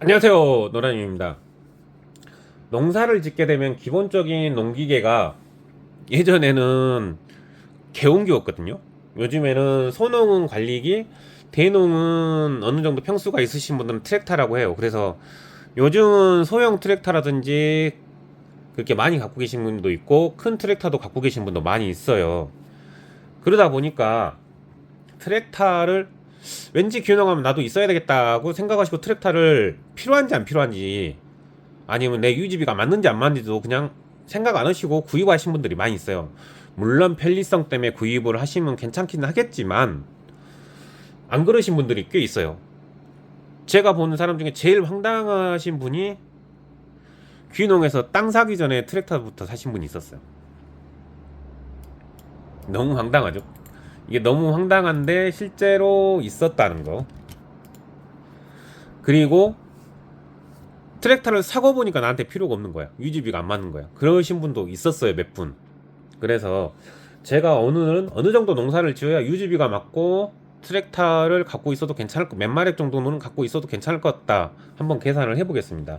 안녕하세요, 노란님입니다. 농사를 짓게 되면 기본적인 농기계가 예전에는 개온기였거든요. 요즘에는 소농은 관리기, 대농은 어느 정도 평수가 있으신 분들은 트랙타라고 해요. 그래서 요즘은 소형 트랙타라든지 그렇게 많이 갖고 계신 분도 있고 큰 트랙타도 갖고 계신 분도 많이 있어요. 그러다 보니까 트랙타를 왠지 기능하면 나도 있어야 되겠다고 생각하시고 트랙타를 필요한지 안 필요한지 아니면 내 유지비가 맞는지 안 맞는지도 그냥 생각 안 하시고 구입하신 분들이 많이 있어요. 물론 편리성 때문에 구입을 하시면 괜찮긴 하겠지만 안 그러신 분들이 꽤 있어요. 제가 보는 사람 중에 제일 황당하신 분이 귀농에서 땅 사기 전에 트랙터부터 사신 분이 있었어요. 너무 황당하죠. 이게 너무 황당한데 실제로 있었다는 거. 그리고 트랙터를 사고 보니까 나한테 필요가 없는 거야. 유지비가 안 맞는 거야. 그러신 분도 있었어요, 몇 분. 그래서 제가 오늘은 어느 정도 농사를 지어야 유지비가 맞고 트랙터를 갖고 있어도 괜찮을 것, 몇 마력 정도는 갖고 있어도 괜찮을 것 같다. 한번 계산을 해보겠습니다.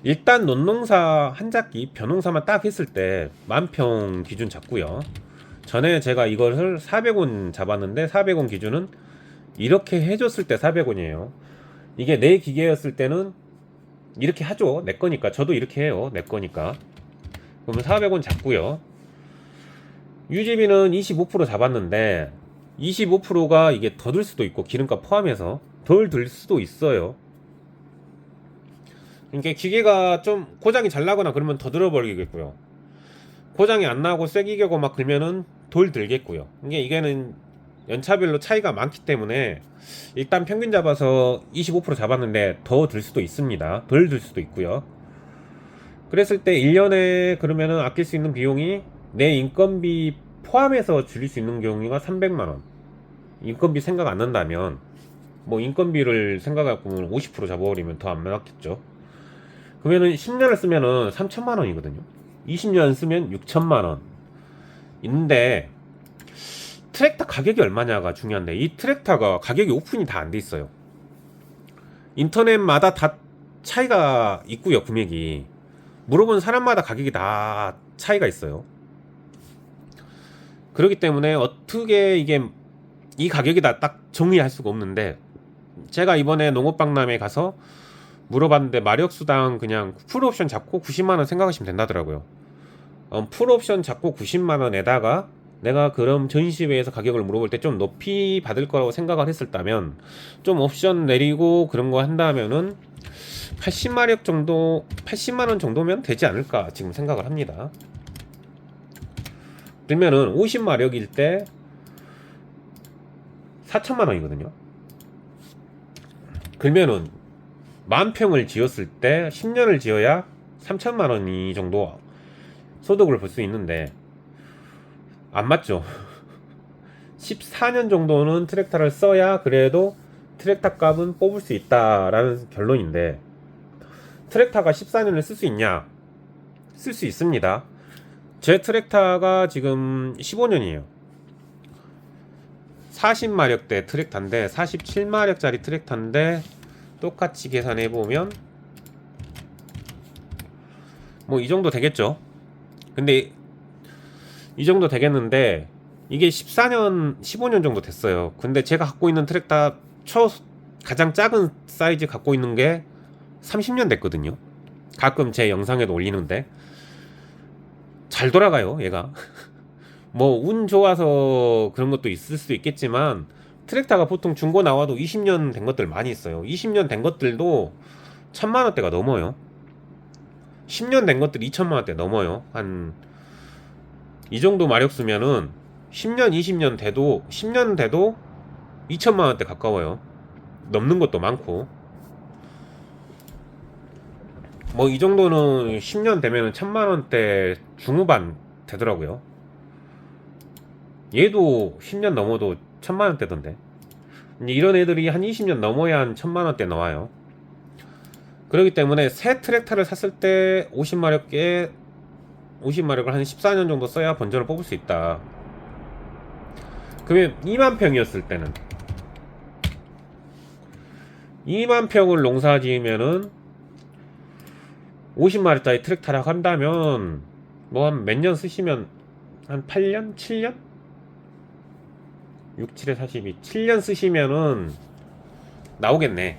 일단 논농사 한 작기 벼농사만 딱 했을 때 만평 기준 잡고요. 전에 제가 이것을 400원 잡았는데 400원 기준은 이렇게 해줬을 때 400원이에요. 이게 내 기계였을 때는 이렇게 하죠. 내 거니까. 저도 이렇게 해요. 내 거니까. 그러면 400원 잡고요. 유지비는 25% 잡았는데 25%가 이게 더 들 수도 있고 기름값 포함해서 덜 들 수도 있어요. 그러니까 기계가 좀 고장이 잘 나거나 그러면 더 들어버리겠고요. 고장이 안 나고 새 기계고 막 그러면은 덜 들겠고요. 이게는 연차별로 차이가 많기 때문에 일단 평균 잡아서 25% 잡았는데 더 들 수도 있습니다. 덜 들 수도 있고요. 그랬을 때 1년에 그러면은 아낄 수 있는 비용이 내 인건비 포함해서 줄일 수 있는 경우가 300만원. 인건비 생각 안 한다면 뭐 인건비를 생각하고 50% 잡아버리면 더 안 맞겠죠. 그러면은 10년을 쓰면은 3천만원이거든요. 20년 쓰면 6천만원. 있는데 트랙터 가격이 얼마냐가 중요한데 이 트랙터가 가격이 오픈이 다 안 돼 있어요. 인터넷마다 다 차이가 있고요. 금액이 물어본 사람마다 가격이 다 차이가 있어요. 그렇기 때문에 어떻게 이게 이 가격이다 딱 정의할 수가 없는데 제가 이번에 농업박람회 가서 물어봤는데 마력수당 그냥 풀옵션 잡고 90만원 생각하시면 된다더라고요. 풀옵션 잡고 90만원에다가 내가 그럼 전시회에서 가격을 물어볼 때 좀 높이 받을 거라고 생각을 했었다면 좀 옵션 내리고 그런 거 한다면은 80마력 정도 80만원 정도면 되지 않을까 지금 생각을 합니다. 그러면은 50마력일 때 4천만원이거든요. 그러면은 만평을 지었을 때 10년을 지어야 3천만원이 정도 소득을 볼 수 있는데 안 맞죠. 14년 정도는 트랙터를 써야 그래도 트랙터 값은 뽑을 수 있다라는 결론인데 트랙터가 14년을 쓸 수 있냐? 쓸 수 있습니다. 제 트랙터가 지금 15년이에요. 40마력대 트랙터인데 47마력짜리 트랙터인데 똑같이 계산해보면 뭐 이 정도 되겠죠. 근데 이 정도 되겠는데 이게 14년 15년 정도 됐어요. 근데 제가 갖고 있는 트랙터 가장 작은 사이즈 갖고 있는 게 30년 됐거든요. 가끔 제 영상에도 올리는데 잘 돌아가요 얘가. 뭐 운 좋아서 그런 것도 있을 수 있겠지만 트랙터가 보통 중고 나와도 20년 된 것들 많이 있어요. 20년 된 것들도 1000만원대가 넘어요. 10년 된 것들이 2천만원대 넘어요. 한 이 정도 마력 쓰면은 10년 20년 돼도 10년 돼도 2천만원대 가까워요. 넘는 것도 많고 뭐 이 정도는 10년 되면은 1000만원대 중후반 되더라고요. 얘도 10년 넘어도 1000만원대던데 이런 애들이 한 20년 넘어야 한 1000만원대 나와요. 그렇기 때문에 새 트랙터를 샀을 때 50마력을 한 14년 정도 써야 번전을 뽑을 수 있다. 그러면 2만 평이었을 때는 2만 평을 농사 지으면은 50마리짜리 트랙터라고 한다면 뭐 한 몇 년 쓰시면 한 8년? 7년? 6, 7에 42 7년 쓰시면은 나오겠네,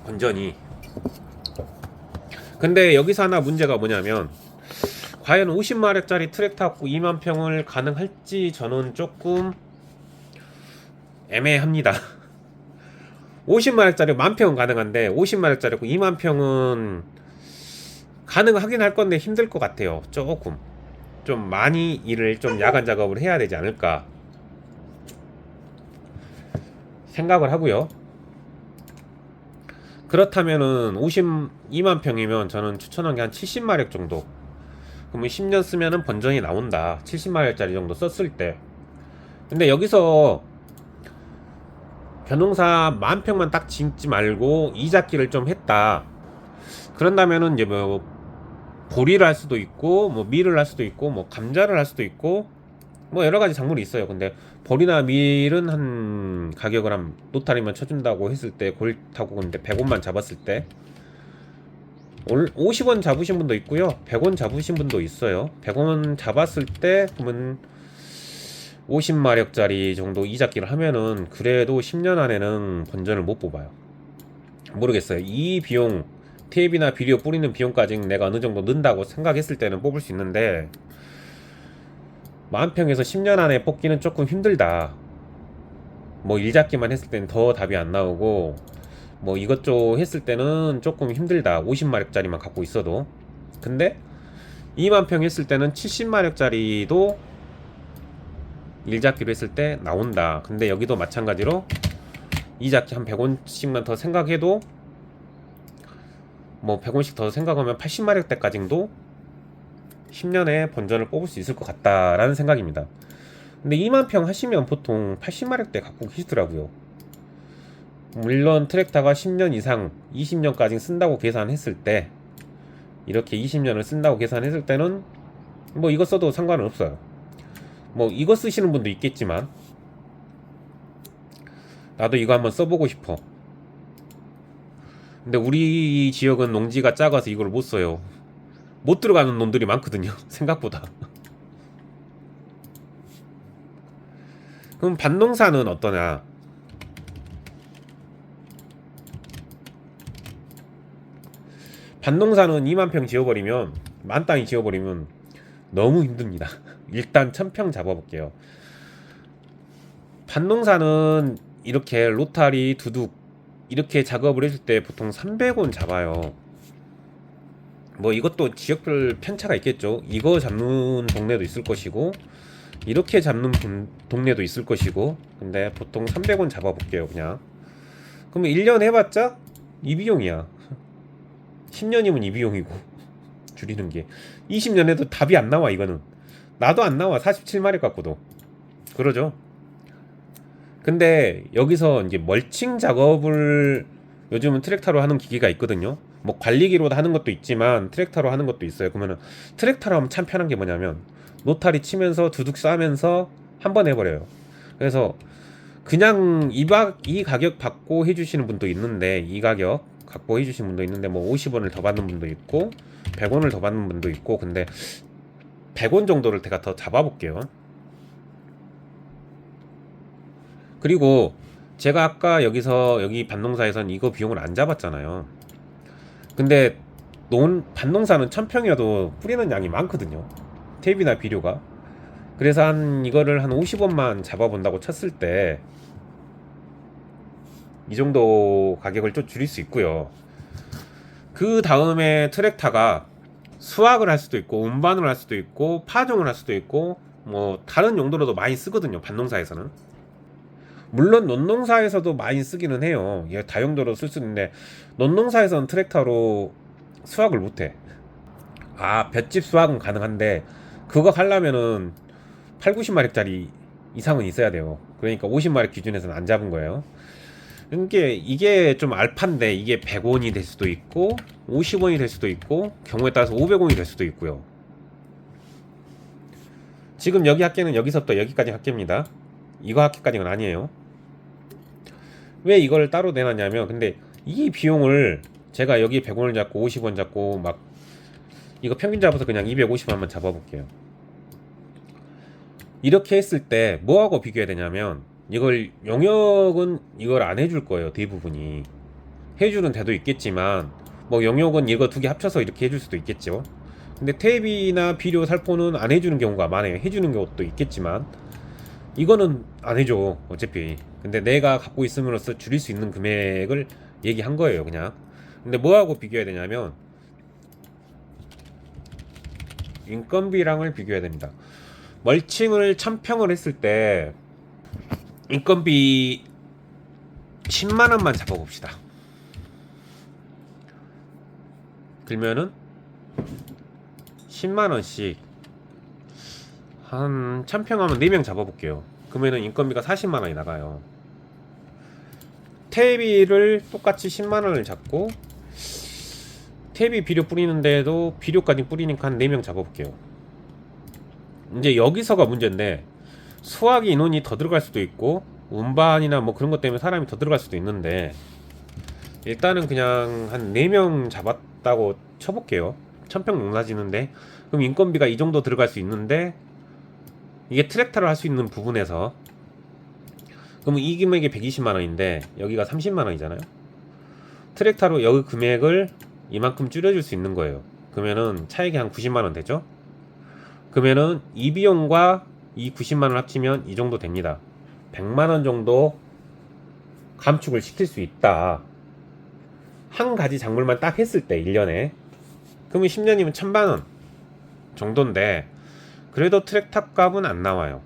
건전이. 근데 여기서 하나 문제가 뭐냐면, 과연 50마력짜리 트랙터 갖고 2만 평을 가능할지 저는 조금 애매합니다. 50마력짜리 만 평은 가능한데 50마력짜리 2만 평은 가능하긴 할 건데 힘들 것 같아요. 조금 좀 많이 일을 좀 야간 작업을 해야 되지 않을까 생각을 하고요. 그렇다면은 52만 평이면 저는 추천한 게 한 70마력 정도. 그러면 10년 쓰면은 번전이 나온다. 70마력짜리 정도 썼을 때. 근데 여기서 벼농사 만 평만 딱 짓지 말고 이잡기를 좀 했다. 그런다면은 이제 뭐 보리를 할 수도 있고, 뭐 밀을 할 수도 있고, 뭐 감자를 할 수도 있고, 뭐 여러 가지 작물이 있어요. 근데 보리나 밀은 한 가격을 한 노타리만 쳐준다고 했을 때, 골타고 근데 100원만 잡았을 때 50원 잡으신 분도 있고요, 100원 잡으신 분도 있어요. 100원 잡았을 때 그러면 50마력짜리 정도 이잡기를 하면은 그래도 10년 안에는 번전을 못 뽑아요. 모르겠어요. 이 비용, 테이프나 비료 뿌리는 비용까지 내가 어느 정도 는다고 생각했을 때는 뽑을 수 있는데, 만평에서 10년 안에 뽑기는 조금 힘들다. 뭐 일잡기만 했을 때는 더 답이 안 나오고, 뭐 이것저것 했을 때는 조금 힘들다. 50마력짜리만 갖고 있어도. 근데 2만 평 했을 때는 70마력짜리도 일잡기로 했을 때 나온다. 근데 여기도 마찬가지로 이잡기 한 100원씩만 더 생각해도, 뭐 100원씩 더 생각하면 80마력대까지도 10년에 번전을 뽑을 수 있을 것 같다라는 생각입니다. 근데 2만 평 하시면 보통 80마력대 갖고 계시더라고요. 물론 트랙터가 10년 이상 20년까지 쓴다고 계산했을 때, 이렇게 20년을 쓴다고 계산했을 때는 뭐 이거 써도 상관은 없어요. 뭐 이거 쓰시는 분도 있겠지만 나도 이거 한번 써보고 싶어. 근데 우리 지역은 농지가 작아서 이걸 못 써요. 못 들어가는 놈들이 많거든요, 생각보다. 그럼 밭농사는 어떠냐? 밭농사는 2만 평 지어버리면, 만 땅이 지어버리면 너무 힘듭니다. 일단 1000평 잡아볼게요. 밭농사는 이렇게 로타리, 두둑 이렇게 작업을 해줄 때 보통 300원 잡아요. 뭐 이것도 지역별 편차가 있겠죠. 이거 잡는 동네도 있을 것이고, 이렇게 잡는 동네도 있을 것이고. 근데 보통 300원 잡아볼게요, 그냥. 그러면 1년 해봤자 이 비용이야. 10년이면 이 비용이고, 줄이는 게 20년 해도 답이 안 나와. 이거는 나도 안 나와. 47마리 갖고도 그러죠. 근데 여기서 이제 멀칭 작업을 요즘은 트랙터로 하는 기계가 있거든요. 뭐 관리기로 하는 것도 있지만 트랙터로 하는 것도 있어요. 그러면은 트랙터로 하면 참 편한 게 뭐냐면, 노타리 치면서 두둑 싸면서 한 번 해버려요. 그래서 그냥 이 가격 받고 해주시는 분도 있는데, 이 가격 갖고 해주시는 분도 있는데, 뭐 50원을 더 받는 분도 있고 100원을 더 받는 분도 있고. 근데 100원 정도를 제가 더 잡아볼게요. 그리고 제가 아까 여기 밭농사에선 이거 비용을 안 잡았잖아요. 근데 밭농사는 1000평이어도 뿌리는 양이 많거든요, 탭이나 비료가. 그래서 이거를 한 50원만 잡아본다고 쳤을 때 이 정도 가격을 좀 줄일 수 있고요. 그 다음에 트랙터가 수확을 할 수도 있고, 운반을 할 수도 있고, 파종을 할 수도 있고, 뭐 다른 용도로도 많이 쓰거든요, 밭농사에서는. 물론 논농사에서도 많이 쓰기는 해요. 이게 다용도로 쓸 수 있는데, 논농사에서는 트랙터로 수확을 못해. 아, 볏짚 수확은 가능한데 그거 하려면은 8, 90마력짜리 이상은 있어야 돼요. 그러니까 50마력 기준에서는 안 잡은 거예요. 이게 좀 알판데, 이게 100원이 될 수도 있고 50원이 될 수도 있고 경우에 따라서 500원이 될 수도 있고요. 지금 여기 합계는 여기서부터 여기까지 합계입니다. 이거 합계까지는 아니에요. 왜 이걸 따로 내놨냐면, 근데 이 비용을 제가 여기 100원을 잡고 50원 잡고 막 이거 평균 잡아서 그냥 250원만 잡아볼게요. 이렇게 했을 때 뭐하고 비교해야 되냐면, 이걸 용역은 이걸 안 해줄 거예요. 대부분이 해주는 데도 있겠지만, 뭐 용역은 이거 두 개 합쳐서 이렇게 해줄 수도 있겠죠. 근데 탭이나 비료 살포는 안 해주는 경우가 많아요. 해주는 것도 있겠지만 이거는 안 해줘 어차피. 근데 내가 갖고 있음으로써 줄일 수 있는 금액을 얘기한 거예요 그냥. 근데 뭐하고 비교해야 되냐면 인건비랑을 비교해야 됩니다. 멀칭을 1000평을 했을 때 인건비 10만원만 잡아봅시다. 그러면은 10만원씩 한 1000평 하면 4명 잡아볼게요. 그러면은 인건비가 40만원이 나가요. 퇴비를 똑같이 10만원을 잡고, 퇴비 비료 뿌리는데도 비료까지 뿌리니까 한 4명 잡아볼게요. 이제 여기서가 문제인데, 수확 인원이 더 들어갈 수도 있고 운반이나 뭐 그런 것 때문에 사람이 더 들어갈 수도 있는데, 일단은 그냥 한 4명 잡았다고 쳐볼게요. 1000평 농사 지는데 그럼 인건비가 이 정도 들어갈 수 있는데, 이게 트랙터를 할 수 있는 부분에서 그러면 이 금액이 120만원인데 여기가 30만원이잖아요. 트랙터로 여기 금액을 이만큼 줄여줄 수 있는 거예요. 그러면은 차액이 한 90만원 되죠. 그러면은 이 비용과 이 90만원 합치면 이 정도 됩니다. 100만원 정도 감축을 시킬 수 있다. 한 가지 작물만 딱 했을 때 1년에. 그러면 10년이면 1000만원 정도인데, 그래도 트랙터 값은 안 나와요.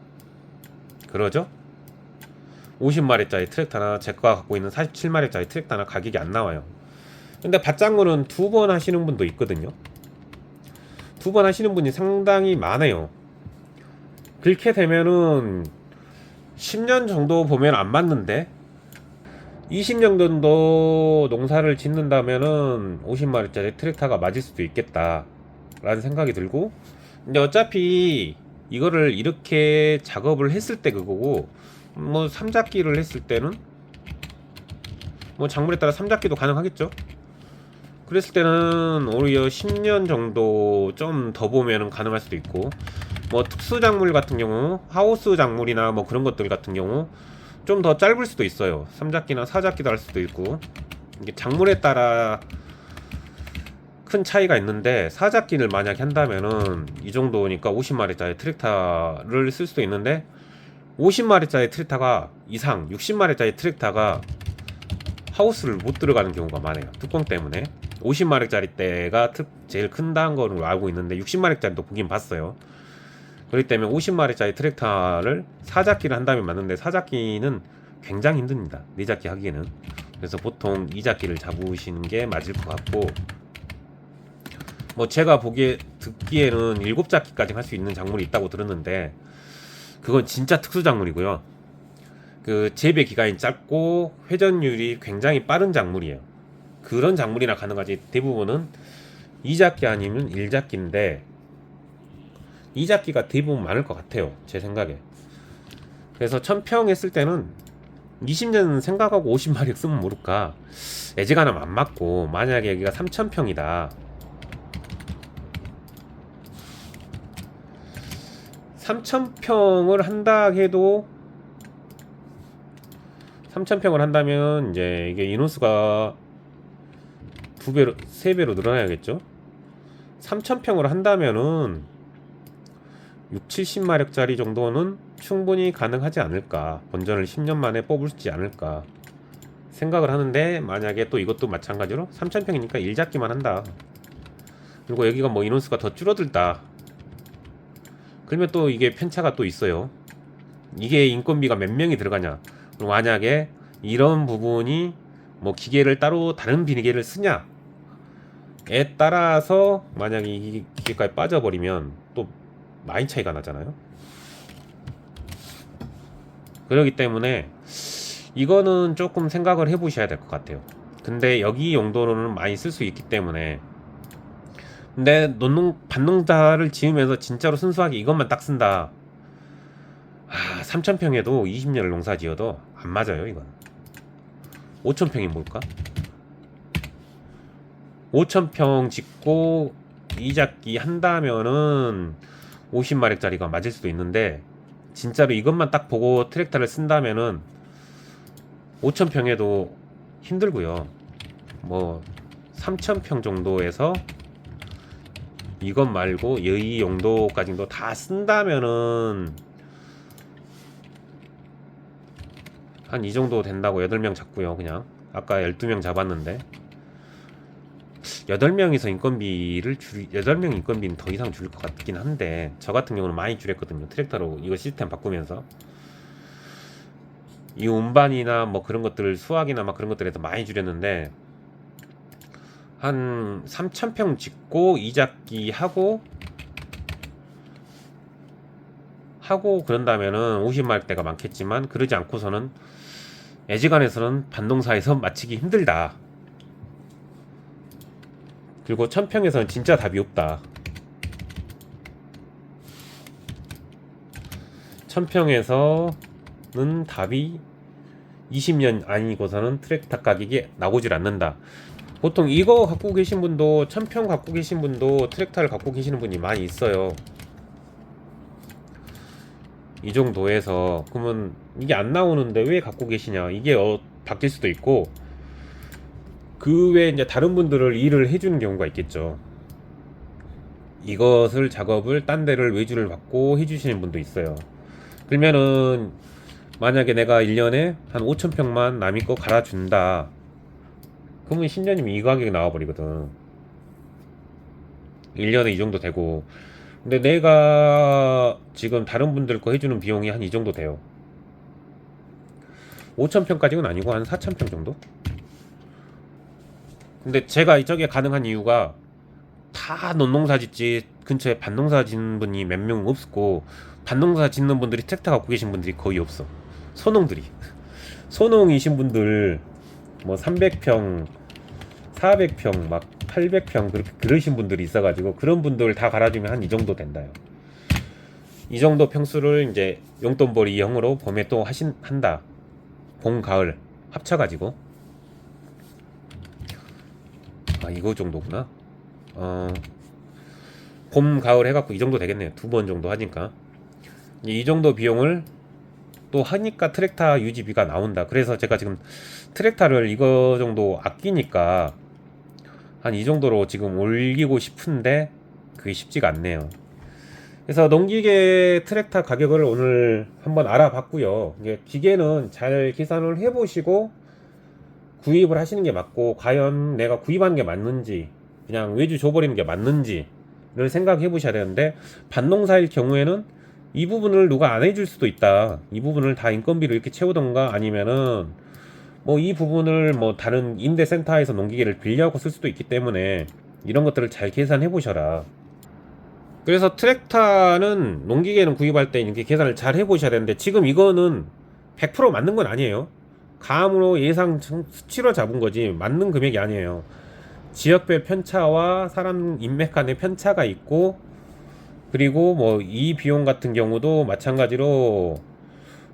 그러죠? 50마리짜리 트랙터나 제가 갖고 있는 47마리짜리 트랙터나 가격이 안 나와요. 근데 밭작물은 2번 하시는 분도 있거든요. 2번 하시는 분이 상당히 많아요. 그렇게 되면은 10년 정도 보면 안 맞는데, 20년 정도 농사를 짓는다면은 50마리짜리 트랙터가 맞을 수도 있겠다 라는 생각이 들고, 근데 어차피 이거를 이렇게 작업을 했을 때 그거고, 뭐 삼잡기를 했을 때는 뭐 작물에 따라 삼잡기도 가능하겠죠. 그랬을 때는 오히려 10년 정도 좀 더 보면은 가능할 수도 있고, 뭐 특수 작물 같은 경우, 하우스 작물이나 뭐 그런 것들 같은 경우 좀 더 짧을 수도 있어요. 삼잡기나 사잡기도 할 수도 있고, 이게 작물에 따라 큰 차이가 있는데, 사잡기를 만약에 한다면은 이 정도니까 50마리짜리 트랙터를 쓸 수도 있는데, 50마리짜리 트랙터가 이상 60마리짜리 트랙터가 하우스를 못 들어가는 경우가 많아요. 뚜껑 때문에. 50마리짜리 때가 제일 큰다는 거로 알고 있는데 60마리짜리도 보긴 봤어요. 그렇기 때문에 50마리짜리 트랙터를 사잡기를 한다면 맞는데, 사잡기는 굉장히 힘듭니다. 4잡기 하기에는. 그래서 보통 2잡기를 잡으시는 게 맞을 것 같고, 뭐 제가 듣기에는 7잡기까지 할 수 있는 작물이 있다고 들었는데, 그건 진짜 특수 작물이고요. 그 재배 기간이 짧고 회전율이 굉장히 빠른 작물이에요. 그런 작물이나 가능하지. 대부분은 2잡기 아니면 1잡기인데 2잡기가 대부분 많을 것 같아요, 제 생각에. 그래서 1000평 했을 때는 20년 생각하고 50마리 쓰면 모를까, 애지간하면 안 맞고, 만약에 여기가 3000평이다 3000평을 한다 해도, 3000평을 한다면 이제 이게 인원수가 2배로 3배로 늘어나야겠죠. 3000평을 한다면은 6, 70마력짜리 정도는 충분히 가능하지 않을까, 본전을 10년 만에 뽑을지 않을까 생각을 하는데, 만약에 또 이것도 마찬가지로 3000평이니까 1잡기만 한다, 그리고 여기가 뭐 인원수가 더 줄어들다, 그러면 또 이게 편차가 또 있어요. 이게 인건비가 몇 명이 들어가냐, 그리고 만약에 이런 부분이 뭐 기계를 따로 다른 비계를 쓰냐에 따라서 만약에 이 기계까지 빠져버리면 또 많이 차이가 나잖아요. 그렇기 때문에 이거는 조금 생각을 해보셔야 될 것 같아요. 근데 여기 용도로는 많이 쓸 수 있기 때문에. 근데 밭농사를 지으면서 진짜로 순수하게 이것만 딱 쓴다, 3000평에도 20년을 농사 지어도 안 맞아요, 이건. 5,000평이 뭘까? 5,000평 짓고 이잡기 한다면은 50마력짜리가 맞을 수도 있는데, 진짜로 이것만 딱 보고 트랙터를 쓴다면은 5,000평에도 힘들고요. 뭐 3,000평 정도에서 이것 말고 이 용도까지도 다 쓴다면은 한 이 정도 된다고 8명 잡고요. 그냥 아까 12명 잡았는데 8명이서 인건비를 8명 인건비는 더 이상 줄일 것 같긴 한데, 저 같은 경우는 많이 줄였거든요. 트랙터로 이거 시스템 바꾸면서 이 운반이나 뭐 그런 것들, 수확이나 막 그런 것들에서 많이 줄였는데, 한 3,000평 짓고 이잡기 하고 그런다면은 50마력대가 많겠지만, 그러지 않고서는 애지간해서는 반농사에서 마치기 힘들다. 그리고 1,000평에서는 진짜 답이 없다. 1,000평에서는 답이 20년 아니고서는 트랙터 가격이 나오질 않는다. 보통 이거 갖고 계신 분도, 1,000평 갖고 계신 분도 트랙터를 갖고 계시는 분이 많이 있어요. 이 정도에서. 그러면 이게 안 나오는데 왜 갖고 계시냐, 이게 바뀔 수도 있고, 그 외에 이제 다른 분들을 일을 해주는 경우가 있겠죠. 이것을 작업을 딴 데를 외주를 받고 해주시는 분도 있어요. 그러면은 만약에 내가 1년에 한 5,000평만 남이 거 갈아준다, 그러면 10년이면 이 가격이 나와버리거든. 1년에 이 정도 되고. 근데 내가 지금 다른 분들 거 해주는 비용이 한 이 정도 돼요. 5,000평까지는 아니고 한 4,000평 정도? 근데 제가 저게 가능한 이유가, 다 논농사 짓지 근처에 밭농사 짓는 분이 몇 명 없고, 밭농사 짓는 분들이 트랙터 갖고 계신 분들이 거의 없어. 소농들이. 소농이신 분들 뭐 300평 400평 막 800평 그렇게 그러신 분들이 있어가지고, 그런 분들 다 갈아주면 한 이 정도 된다요. 이 정도 평수를 이제 용돈벌이형으로 봄에 또 한다. 봄 가을 합쳐가지고. 아, 이거 정도구나. 봄 가을 해갖고 이 정도 되겠네요. 2번 정도 하니까 이 정도 비용을 또 하니까 트랙터 유지비가 나온다. 그래서 제가 지금 트랙터를 이거 정도 아끼니까 한 이 정도로 지금 올리고 싶은데, 그게 쉽지가 않네요. 그래서 농기계 트랙터 가격을 오늘 한번 알아봤고요. 이게 기계는 잘 계산을 해보시고 구입을 하시는 게 맞고, 과연 내가 구입하는 게 맞는지, 그냥 외주 줘버리는 게 맞는지를 생각해 보셔야 되는데, 밭농사일 경우에는 이 부분을 누가 안 해줄 수도 있다. 이 부분을 다 인건비로 이렇게 채우던가, 아니면은 뭐 이 부분을 뭐 다른 임대센터에서 농기계를 빌려갖고 쓸 수도 있기 때문에, 이런 것들을 잘 계산해 보셔라. 그래서 트랙터는, 농기계는 구입할 때 이렇게 계산을 잘 해보셔야 되는데, 지금 이거는 100% 맞는 건 아니에요. 감으로 예상 수치로 잡은 거지 맞는 금액이 아니에요. 지역별 편차와 사람 인맥 간의 편차가 있고, 그리고 뭐 이 비용 같은 경우도 마찬가지로,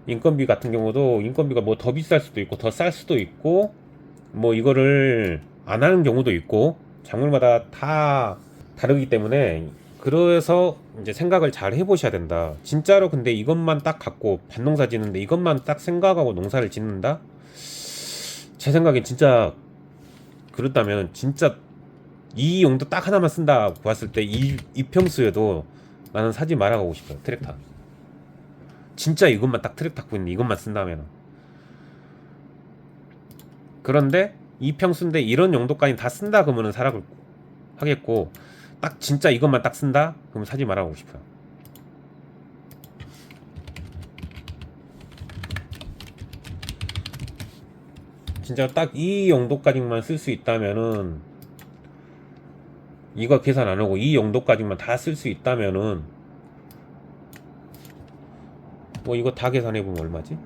인건비 같은 경우도 인건비가 뭐 더 비쌀 수도 있고 더 쌀 수도 있고, 뭐 이거를 안 하는 경우도 있고, 작물마다 다 다르기 때문에, 그래서 이제 생각을 잘 해보셔야 된다. 진짜로. 근데 이것만 딱 갖고 밭농사 짓는데, 이것만 딱 생각하고 농사를 짓는다? 제 생각엔 진짜 그렇다면, 진짜 이 용도 딱 하나만 쓴다 봤을 때 이 평수에도 나는 사지 말아가고 싶어요. 트랙터. 진짜 이것만 딱 트랙터 갖고 있는데 이것만 쓴다면. 그런데 이 평수인데 이런 용도까지 다 쓴다 그러면은 사라고 하겠고, 딱 진짜 이것만 딱 쓴다 그러면 사지 말아가고 싶어요. 진짜 딱 이 용도까지만 쓸 수 있다면은, 이거 계산 안 하고 이 용도까지만 다 쓸 수 있다면은, 뭐 이거 다 계산해보면 얼마지?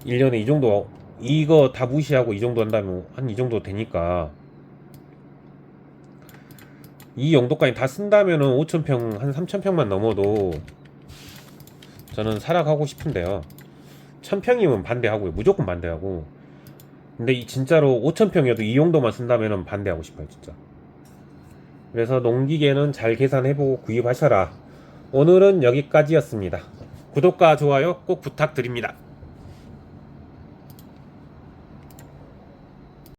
1년에 이 정도, 이거 다 무시하고 이 정도 한다면 한 이 정도 되니까, 이 용도까지 다 쓴다면은 5,000평, 한 3,000평만 넘어도 저는 살아가고 싶은데요. 1,000평이면 반대하고요. 무조건 반대하고, 근데 진짜로 5,000평이어도 이 용도만 쓴다면 반대하고 싶어요, 진짜. 그래서 농기계는 잘 계산해보고 구입하셔라. 오늘은 여기까지였습니다. 구독과 좋아요 꼭 부탁드립니다.